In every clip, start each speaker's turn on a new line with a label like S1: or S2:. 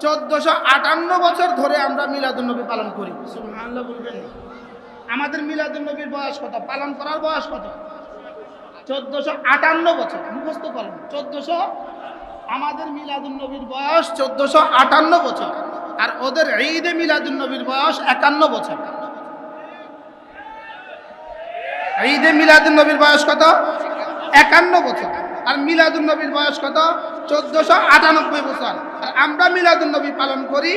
S1: 1458 বছর ধরে আমরা মিলাদুন্নবী পালন করি। সুবহানাল্লাহ বলবেন না? আমাদের মিলাদুন্নবীর বয়স কত? পালন করার বয়স কত? 1458 বছর। মুখস্থ করেন 1400। আমাদের মিলাদুন্নবীর বয়স 1458 বছর, আর ওদের ঈদে মিলাদুন্নবীর বয়স 51 বছর। ঈদে মিলাদুন্নবীর বয়স কত? 51 বছর। আর মিলাদুন্নবীর বয়স কত? 1498 বছর। আর আমরা মিলাদুন্নবী পালন করি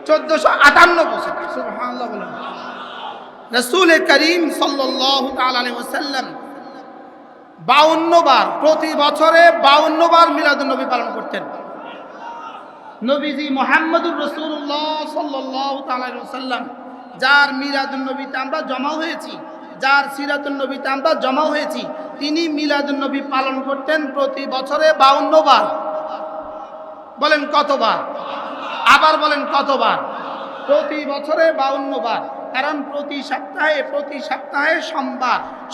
S1: 1458 বছর। সুবহানাল্লাহ বলেন। রাসূল করিম সাল্লাল্লাহু তাআলা আলাইহি ওয়াসাল্লাম 52 বার, প্রতি বছরে 52 বার মিলাদুন্নবী পালন করতেন। নবীজি মুহাম্মদুর রাসূলুল্লাহ সাল্লাল্লাহু তাআলা আলাইহি ওয়াসাল্লাম, যার মিলাদুন্নবীতে আমরা জমা হয়েছি, যার সিরাতুন্নবীতে আমরা জমা হয়েছি, তিনি মিলাদুন্নবী পালন করতেন প্রতি বছরে 52 বার। বলেন কতবার? আবার বলেন কতবার? প্রতি বছরে 52 বার। কারণ প্রতি সপ্তাহে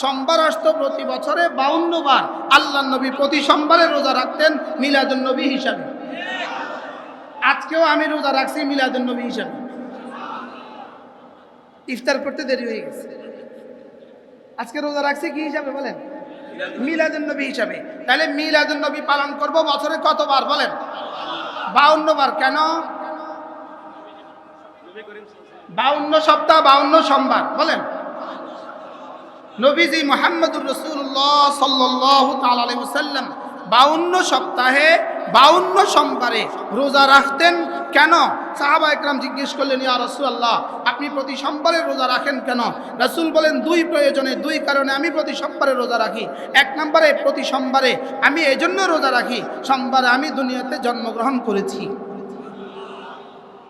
S1: সোমবার আসতো প্রতি বছরে 52 বার। আল্লাহর নবী প্রতি সোমবারে রোজা রাখতেন মিলাদুন্নবী হিসাবে। আজকেও আমি রোজা রাখছি মিলাদুন্নবী হিসাবে। ইফতার করতে দেরি হয়ে গেছে, আজকে রোজা রাখছি কি হিসাবে? বলেন মিলাদুন্নবী হিসাবে। তাহলে মিলাদুন্নবী পালন করব বছরে কতবার? বলেন 52 বার। কেন? 52 সপ্তাহ, 52 সোমবার। বলেন নবীজি মুহাম্মদুর রাসূলুল্লাহ সাল্লাল্লাহু তাআলা আলাইহি ওয়াসাল্লাম 52 সপ্তাহে 52 সোমবারে রোজা রাখতেন। কেন? সাহাবা একরাম জিজ্ঞেস করলেন, ইয়া রাসূলুল্লাহ, আপনি প্রতি সোমবারে রোজা রাখেন কেন? রাসূল বলেন, দুই প্রয়োজনে, দুই কারণে আমি প্রতি সোমবারে রোজা রাখি। এক নম্বরে, প্রতি সোমবারে আমি এজন্য রোজা রাখি, সোমবারে আমি দুনিয়াতে জন্মগ্রহণ করেছি।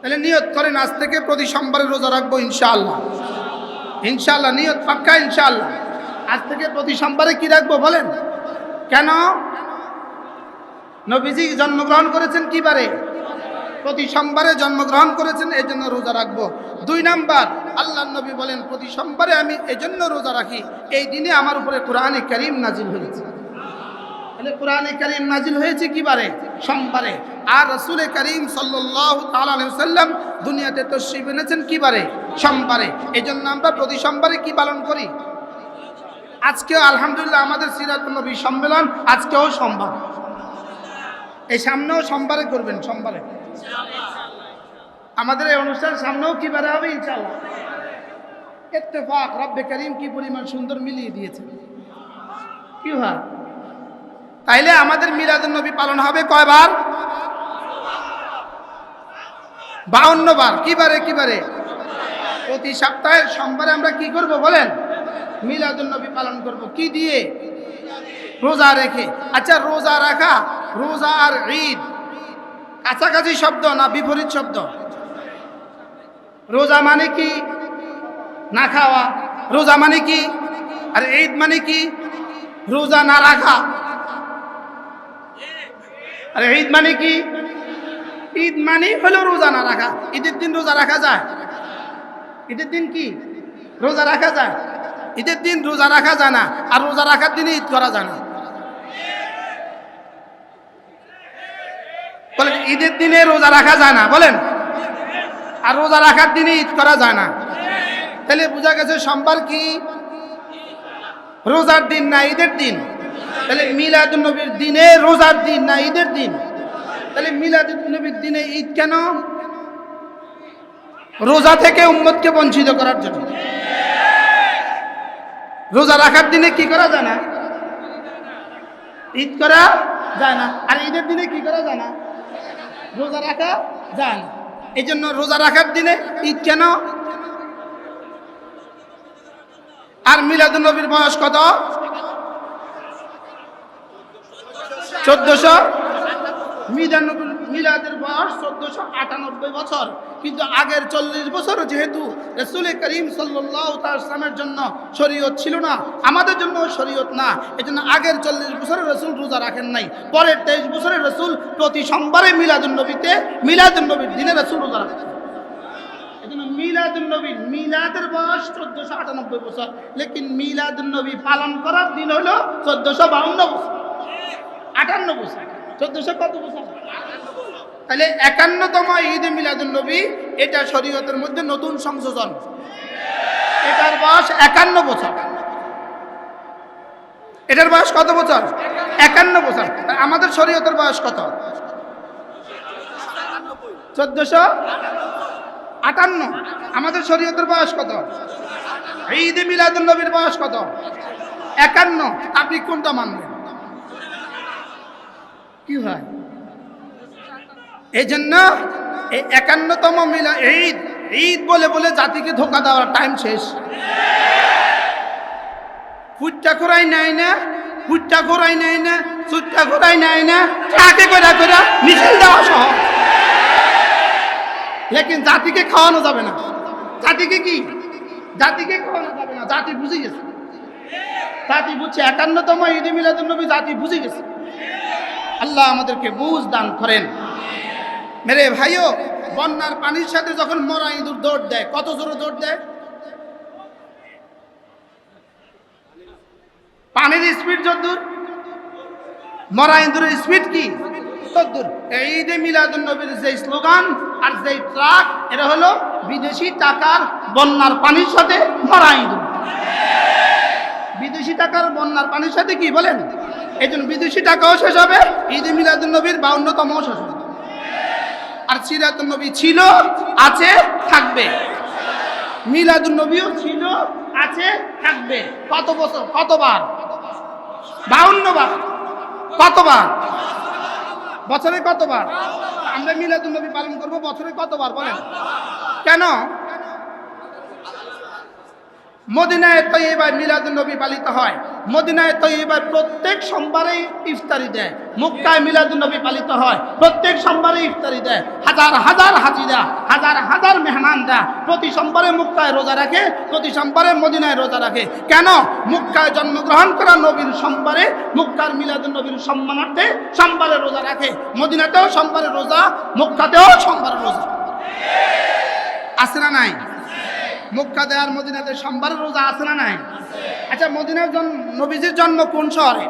S1: তাহলে নিয়ত করেন আজ থেকে প্রতি সোমবারে রোজা রাখবো ইনশাআল্লাহ। ইনশাআল্লাহ নিয়ত পাক্কা ইনশাআল্লাহ। আজ থেকে প্রতি সোমবারে কি রাখবো? বলেন কেন? নবীজি জন্মগ্রহণ করেছেন কি বারে? প্রতি সোমবারে জন্মগ্রহণ করেছেন, এজন্য রোজা রাখবো। দুই নাম্বার, আল্লাহর নবী বলেন প্রতি সোমবারে আমি এজন্য রোজা রাখি, এই দিনে আমার উপরে কোরআনে কারীম নাজিল হয়েছে। তাহলে কোরআনে কারীম নাজিল হয়েছে কি বারে? সোমবারে। আর রাসূল করিম সাল্লাল্লাহু তাআলা আলাইহি ওয়াসাল্লাম দুনিয়াতে তাশরীফ এনেছেন কি বারে? সোমবারে। এজন্য আমরা প্রতি সোমবারে কি পালন করি? আজকেও আলহামদুলিল্লাহ আমাদের সিরাতুন নবী সম্মেলন আজকেও সোমবার। এই সামনেও সোমবারে করবেন, সোমবারে আমাদের এই অনুষ্ঠান সামনেও কি বারে হবে? ইনশাআল্লাহ। ইত্তেফাক, রব্বে করিম কি পরিমাণ সুন্দর মিলিয়ে দিয়েছে। কি হয়? তাইলে আমাদের মিলাদুন নবী পালন হবে কয়বার? 52 বার। কি বারে? কি বারে? প্রতি সপ্তাহের সোমবারে আমরা কি করব? বলেন মিলাদুন নবী পালন করব। কি দিয়ে? রোজা রেখে। আচ্ছা, রোজা রাখা, রোজা আর ঈদ কাছাকাছি শব্দ না বিপরীত শব্দ? রোজা মানে কি? না খাওয়া। রোজা মানে কি? আর ঈদ মানে কি? রোজা না রাখা। আর ঈদ মানে কি? ঈদ মানে হলো রোজা না রাখা। ঈদের দিন রোজা রাখা যায়? ঈদের দিন কি রোজা রাখা যায়? ঈদের দিন রোজা রাখা যায় না, আর রোজা রাখার দিনে ঈদ করা যায় না। বলেন ঈদের দিনে রোজা রাখা যায় না, বলেন, আর রোজা রাখার দিনে ঈদ করা যায় না। তাহলে বোঝা গেছে সোমবার কি রোজার দিন না ঈদের দিন? তাহলে মিলাদুন নবীর দিনে রোজার দিন না ঈদের দিন? তাহলে মিলাদুন নবীর দিনে ঈদ কেন? রোজা থেকে উম্মতকে বঞ্চিত করার জন্য। রোজা রাখার দিনে কি করা যায় না? ঈদ করা যায় না। আর ঈদের দিনে কি করা যায় না? রোজা রাখা যায় না। এই জন্য রোজা রাখার দিনে ঈদ কেন? আর মিলাদুন নবীর বয়স কত? 1400। মিলাদের বয়স 1498 বছর। কিন্তু আগের 40 বছর যেহেতু রাসূল করিম সাল্লাল্লাহু তাআলা ইসলামের জন্য শরীয়ত ছিল না, আমাদের জন্য শরীয়ত না, এজন্য আগের 40 বছরে রাসূল রোজা রাখেন নাই। পরের 23 বছরে রাসূল প্রতি সোমবারে মিলাদুন নবীর দিনে রাসূল রোজা রাখেন। এজন্য মিলাদুন নবী, মিলাদের বয়স 1498 বছর, লেকিন মিলাদুন নবী পালন করার দিন হলো 1452 বছর, 58 বছর। 1400 কত বছর? তাহলে 51তম ঈদে মিলাদুন নবী এটা শরীয়তের মধ্যে নতুন সংযোজন। এটার বয়স 51 বছর। এটার বয়স কত বছর? 51 বছর। আমাদের শরীয়তের বয়স কত? 1458। আমাদের শরীয়তের বয়স কত? ঈদে মিলাদুন নবীর বয়স কত? 51। আপনি কোনটা মানবেন? কি হয় এই জন্য এই 51তম ঈদ ঈদ বলে বলে জাতিকে ধোকা দেওয়ার টাইম শেষ। ফুটটা করাই নাই না, ফুটটা করাই নাই না, সুটটা করাই নাই না, ট্রাকে করে করে মিছিল দেওয়া সহ, লেকিন জাতিকে খাওয়ানো যাবে না। জাতিকে কি? জাতিকে খাওয়ানো যাবে না। জাতি বুঝে গেছে, জাতি বুঝছে 51তম ঈদে মিলাদুন নবী জাতি বুঝে গেছে। আল্লাহ আমাদেরকে বুঝ দান করেন। মেরে ভাইও, বন্যার পানির সাথে যখন মরা ইঁদুর দৌড় দেয়, কত জোরে দৌড় দেয়? পানির স্পিড যতদূর, মরা ইঁদুরের স্পিড কি ততদূর। ঈদে মিলাদুন নবীর যে স্লোগান আর যে ট্রাক, এটা হলো বিদেশি টাকার বন্যার পানির সাথে মরা ইঁদুর। বিদেশি টাকার বন্যার পানির সাথে কি বলেন? এই জন্য বিদেশি টাকাও শেষ হবে, ঈদে মিলাদুন নবীর 52তম শেষ হবে। আর সিরাতুন নবী ছিল, আছে, থাকবে। মিলাদুন নবীও ছিল, আছে, থাকবে। কত বছর? কতবার? 52 বার। কতবার? বছরে কতবার? আমরা মিলাদুন নবী পালন করব বছরে কতবার বলেন? কেন? মদিনায়ে তৈয়বায় মিলাদুন নবী পালিত হয়। মদিনায়ে তৈয়বায় প্রত্যেক সোমবারে ইফতারি দেয়। মক্কায় মিলাদুন নবী পালিত হয়, প্রত্যেক সোমবারে ইফতারি দেয়। হাজার হাজার হাজিরা, হাজার হাজার মেহমানরা প্রতি সোমবারে মক্কায় রোজা রাখে, প্রতি সোমবারে মদিনায় রোজা রাখে। কেন? মক্কায় জন্মগ্রহণ করা নবীর সোমবারে, মক্কার মিলাদুন নবীর সম্মানার্থে সোমবারে রোজা রাখে। মদিনাতেও সোমবারে রোজা, মক্কাতেও সোমবারে রোজা। আছে না নাই? মক্কা দেয়ার মদিনাতে সোমবার রোজা আছে না নাই? আচ্ছা, মদিনার নবীজির জন্ম কোন শহরে?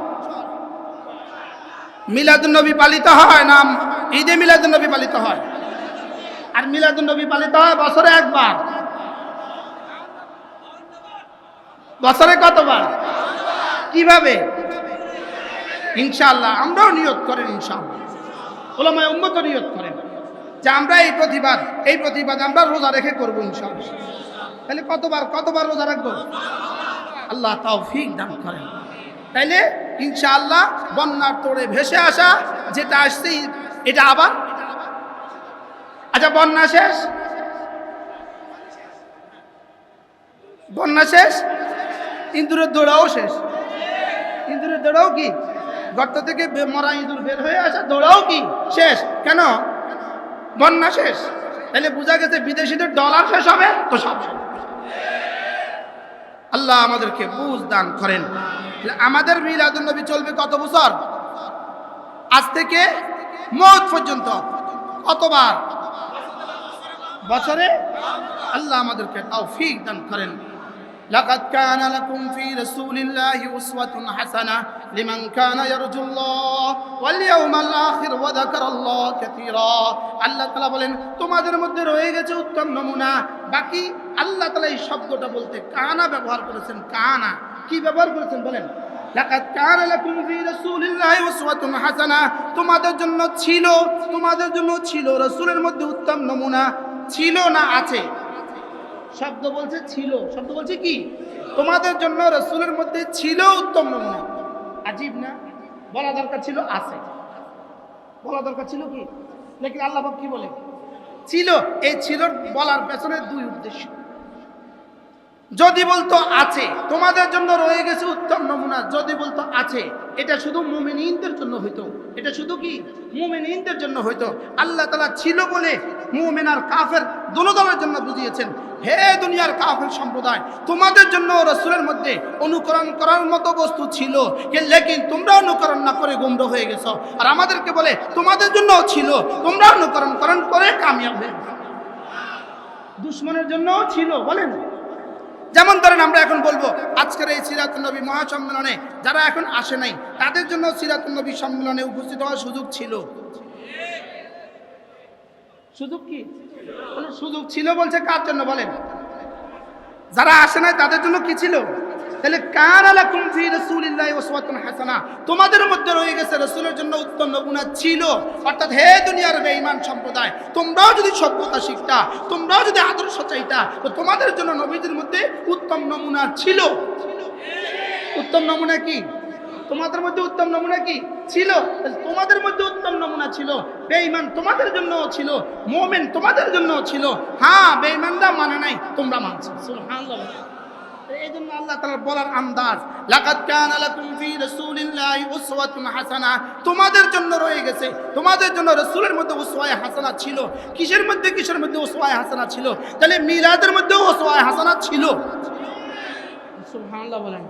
S1: মিলাদুন নবী পালিত হয় না ঈদে মিলাদুন নবী পালিত হয়? আর মিলাদুন নবী পালিত হয় বছরে একবার। বছরে কতবার? কিভাবে? ইনশাআল্লাহ আমরাও নিয়ত করেন, ইনশাআল্লাহ উলামায়ে উম্মত নিয়ত করেন যে আমরা এই প্রতিবাদ আমরা রোজা রেখে করব ইনশাআল্লাহ। তাহলে কতবার রোজা রাখবো? আল্লাহ তৌফিক দান করেন। তাইলে ইনশাআল্লাহ বন্যার তোড়ে ভেসে আসা যেটা আসছে এটা আবার, আচ্ছা বন্যা শেষ, বন্যা শেষ, ইঁদুরের দৌড়াও শেষ। ইঁদুরের দৌড়াও কি? গর্ত থেকে মরা ইঁদুর বের হয়ে আসা দৌড়াও কি শেষ? কেন? বন্যা শেষ। তাহলে বোঝা গেছে বিদেশিদের ডলার শেষ হবে তো সব শেষ। আল্লাহ আমাদেরকে বুঝ দান করেন। আমাদের মিলাদুন নবী চলবে কত বছর? আজ থেকে মওত পর্যন্ত। কতবার? বছরে। আল্লাহ আমাদেরকে তৌফিক দান করেন। লাকাদ কানা লাকুম ফি রাসূলিল্লাহি উসওয়াতুন হাসানাহ লিমান কানা ইয়ারজুল্লাহ ওয়াল ইয়াউমাল আখির ওয়া যাকারাল্লাহ কাসীরা। আল্লাহ তাআলা বলেন তোমাদের মধ্যে রয়ে গেছে উত্তম নমুনা। বাকি আল্লাহ তাআলা এই শব্দটা বলতে কানা ব্যবহার করেছেন। কানা কি ব্যবহার করেছেন বলেন? লাকাদ কানা লাকুম ফি রাসূলিল্লাহি উসওয়াতুন হাসানাহ, তোমাদের জন্য ছিল রাসূলের মধ্যে উত্তম নমুনা। ছিল না আছে? শব্দ বলছে ছিল, শব্দ বলছে কি? তোমাদের জন্য রাসূলের মধ্যে ছিল উত্তম নমুনা। আজীব না? বলা দরকার ছিল আছে, বলা দরকার ছিল কি? লেকিন আল্লাহ পাক কি বলে? ছিল। এই ছিল বলার পেছনে দুই উদ্দেশ্য। যদি বলতো আছে তোমাদের জন্য রয়ে গেছে উত্তম নমুনা, যদি বলতো আছে এটা শুধু মুমিনিনদের জন্য হইতো, এটা শুধু কি মুমিনিনদের জন্য হইতো। আল্লাহ তাআলা ছিল বলে মুমিন আর কাফের দুনো দলের জন্য বুঝিয়েছেন, হে দুনিয়ার কাফের সম্প্রদায়, তোমাদের জন্য রাসূলের মধ্যে অনুকরণ করার মতো বস্তু ছিল, লেকিন তোমরা অনুকরণ না করে গোমরা হয়ে গেছো। আর আমাদেরকে বলে তোমাদের জন্য ছিল, তোমরা অনুকরণ করে কামিয়াব হয়ে গেছো। দুশমনের জন্যও ছিল বলেন। যেমন ধরেন আমরা এখন বলবো আজকের এই সিরাতুন নবী মহাসম্মেলনে যারা এখন আসে নাই তাদের জন্য সিরাতুন নবী সম্মেলনে উপস্থিত হওয়ার সুযোগ ছিল। সুযোগ কি? কোনো সুযোগ ছিল বলছে কার জন্য বলেন? যারা আসে নাই তাদের জন্য কি ছিল? তাহলে কানা লাকুম ফি রাসূলিল্লাহি উসওয়াতুন হাসানা, তোমাদের মধ্যে রয়ে গেছে রাসূলের জন্য উত্তম নমুনা ছিল। অর্থাৎ হে দুনিয়ার বেঈমান সম্প্রদায়, তোমরাও যদি সভ্যতা শিখতা, তোমরাও যদি আদর্শ চাইতা, তো তোমাদের জন্য নবীদের মধ্যে উত্তম নমুনা ছিল। উত্তম নমুনা কি? তোমাদের মধ্যে উত্তম নমুনা কি ছিল? তোমাদের মধ্যে উত্তম নমুনা ছিল। বেঈমান তোমাদের জন্য ছিল, মুমিন তোমাদের জন্য ছিল। হ্যাঁ, বেঈমানরা মানে নাই, তোমরা মানছো। সুবহানাল্লাহ। এই জন্য আল্লাহ তাআলার বলার আন্দাজ, লাকাদ কানা লাকুম ফি রাসূলিল্লাহি উসওয়াতুন হাসানা, তোমাদের জন্য রয়ে গেছে, তোমাদের জন্য রাসূলের মধ্যে উসওয়ায়ে হাসানা ছিল। কিসের মধ্যে উসওয়ায়ে হাসানা ছিল? তাহলে মিলাদের মধ্যেও উসওয়ায়ে হাসানা ছিল। সুবহানাল্লাহ বলেন।